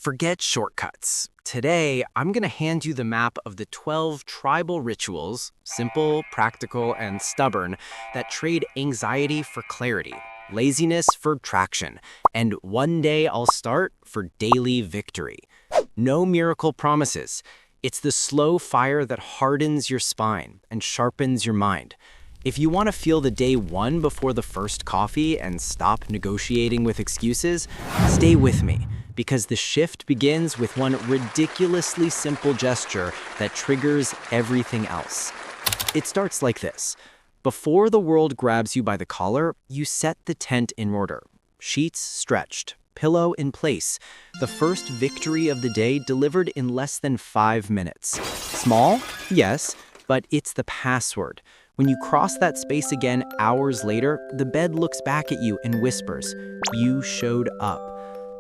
Forget shortcuts. Today, I'm going to hand you the map of the 12 tribal rituals, simple, practical, and stubborn, that trade anxiety for clarity, laziness for traction, and one day I'll start for daily victory. No miracle promises. It's the slow fire that hardens your spine and sharpens your mind. If you want to feel the day one before the first coffee and stop negotiating with excuses, stay with me, because the shift begins with one ridiculously simple gesture that triggers everything else. It starts like this. Before the world grabs you by the collar, you set the tent in order. Sheets stretched, pillow in place. The first victory of the day delivered in less than 5 minutes. Small? Yes, but it's the password. When you cross that space again hours later, the bed looks back at you and whispers, "You showed up."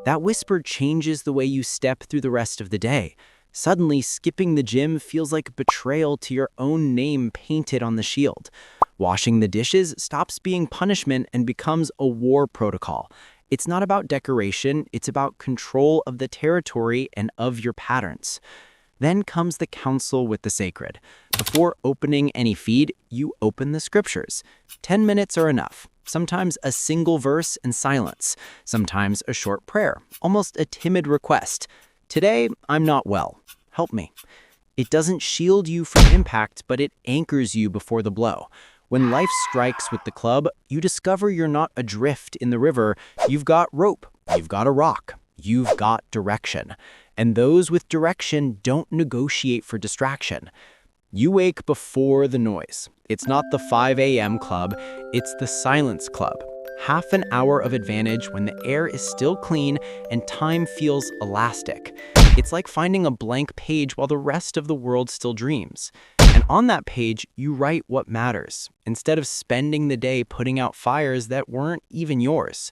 That whisper changes the way you step through the rest of the day. Suddenly, skipping the gym feels like betrayal to your own name painted on the shield. Washing the dishes stops being punishment and becomes a war protocol. It's not about decoration, it's about control of the territory and of your patterns. Then comes the counsel with the sacred. Before opening any feed, you open the scriptures. 10 minutes are enough. Sometimes a single verse and silence. Sometimes a short prayer, almost a timid request. Today, I'm not well. Help me. It doesn't shield you from impact, but it anchors you before the blow. When life strikes with the club, you discover you're not adrift in the river. You've got rope. You've got a rock. You've got direction. And those with direction don't negotiate for distraction. You wake before the noise. It's not the 5 a.m. club, it's the silence club. Half an hour of advantage when the air is still clean and time feels elastic. It's like finding a blank page while the rest of the world still dreams. And on that page, you write what matters, instead of spending the day putting out fires that weren't even yours.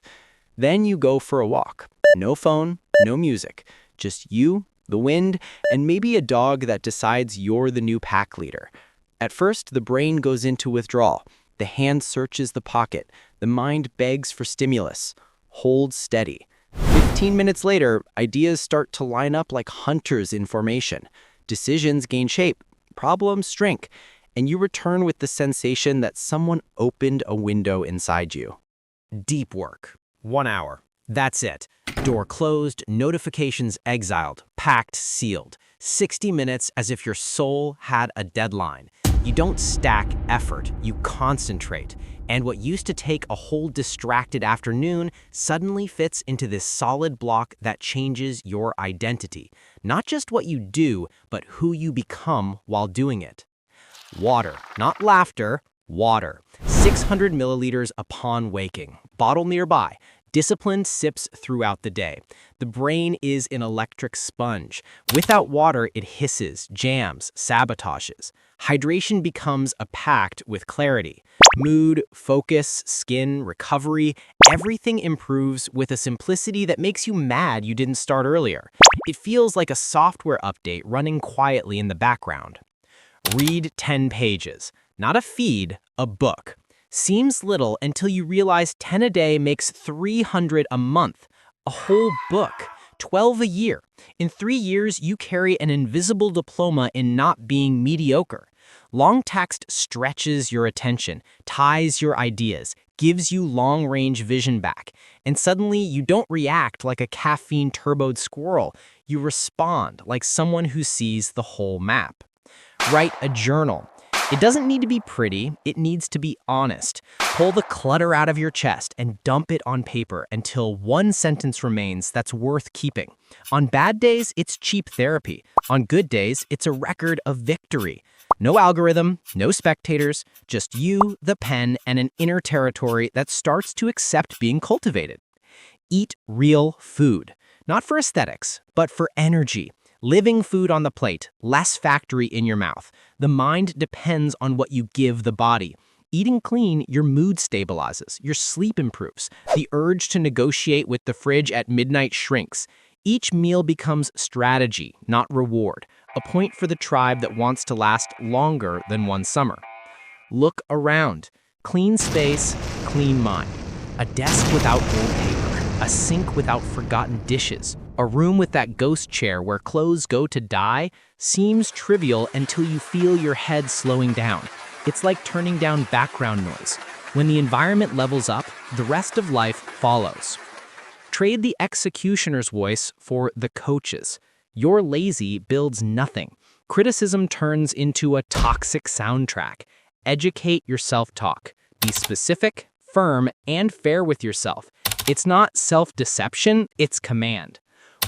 Then you go for a walk. No phone, no music. Just you, the wind, and maybe a dog that decides you're the new pack leader. At first, the brain goes into withdrawal. The hand searches the pocket. The mind begs for stimulus. Hold steady. 15 minutes later, ideas start to line up like hunters in formation. Decisions gain shape. Problems shrink. And you return with the sensation that someone opened a window inside you. Deep work. 1 hour. That's it. Door closed, notifications exiled, packed, sealed. 60 minutes as if your soul had a deadline. You don't stack effort, you concentrate. And what used to take a whole distracted afternoon suddenly fits into this solid block that changes your identity. Not just what you do, but who you become while doing it. Water, not laughter, water. 600 milliliters upon waking. Bottle nearby. Disciplined sips throughout the day. The brain is an electric sponge. Without water, it hisses, jams, sabotages. Hydration becomes a pact with clarity. Mood, focus, skin, recovery, everything improves with a simplicity that makes you mad you didn't start earlier. It feels like a software update running quietly in the background. Read 10 pages. Not a feed, a book. Seems little until you realize 10 a day makes 300 a month. A whole book. 12 a year. In 3 years, you carry an invisible diploma in not being mediocre. Long text stretches your attention, ties your ideas, gives you long-range vision back. And suddenly, you don't react like a caffeine-turboed squirrel. You respond like someone who sees the whole map. Write a journal. It doesn't need to be pretty, it needs to be honest. Pull the clutter out of your chest and dump it on paper until one sentence remains that's worth keeping. On bad days, it's cheap therapy. On good days, it's a record of victory. No algorithm, no spectators, just you, the pen, and an inner territory that starts to accept being cultivated. Eat real food. Not for aesthetics, but for energy. Living food on the plate, less factory in your mouth. The mind depends on what you give the body. Eating clean, your mood stabilizes, your sleep improves. The urge to negotiate with the fridge at midnight shrinks. Each meal becomes strategy, not reward. A point for the tribe that wants to last longer than one summer. Look around. Clean space, clean mind. A desk without old paper. A sink without forgotten dishes. A room with that ghost chair where clothes go to die seems trivial until you feel your head slowing down. It's like turning down background noise. When the environment levels up, the rest of life follows. Trade the executioner's voice for the coach's. Your lazy builds nothing. Criticism turns into a toxic soundtrack. Educate your self-talk. Be specific, firm, and fair with yourself. It's not self-deception, it's command.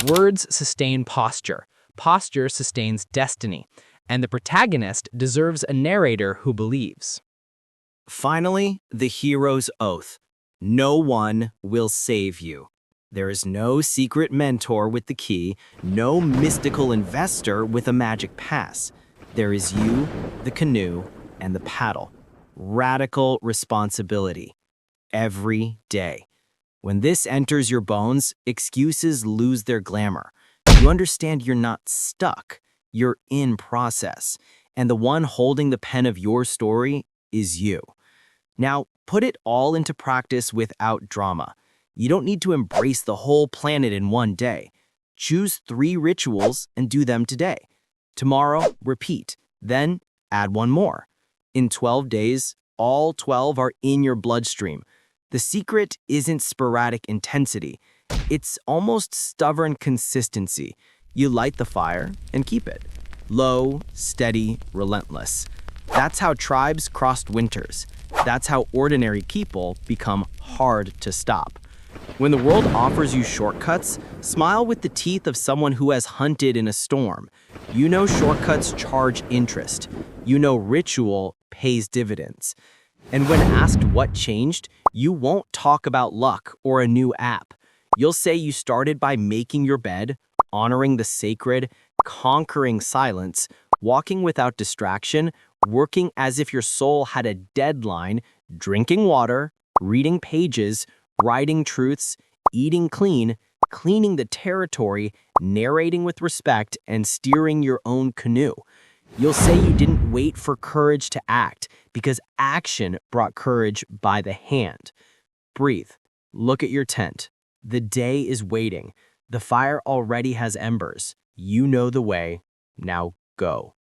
Words sustain posture. Posture sustains destiny. And the protagonist deserves a narrator who believes. Finally, the hero's oath. No one will save you. There is no secret mentor with the key, no mystical investor with a magic pass. There is you, the canoe, and the paddle. Radical responsibility. Every day. When this enters your bones, excuses lose their glamour. You understand you're not stuck, you're in process. And the one holding the pen of your story is you. Now, put it all into practice without drama. You don't need to embrace the whole planet in one day. Choose 3 rituals and do them today. Tomorrow, repeat. Then, add one more. In 12 days, all 12 are in your bloodstream. The secret isn't sporadic intensity. It's almost stubborn consistency. You light the fire and keep it. Low, steady, relentless. That's how tribes crossed winters. That's how ordinary people become hard to stop. When the world offers you shortcuts, smile with the teeth of someone who has hunted in a storm. You know shortcuts charge interest. You know ritual pays dividends. And when asked what changed, you won't talk about luck or a new app. You'll say you started by making your bed, honoring the sacred, conquering silence, walking without distraction, working as if your soul had a deadline, drinking water, reading pages, writing truths, eating clean, cleaning the territory, narrating with respect, and steering your own canoe. You'll say you didn't wait for courage to act, because action brought courage by the hand. Breathe. Look at your tent. The day is waiting. The fire already has embers. You know the way. Now go.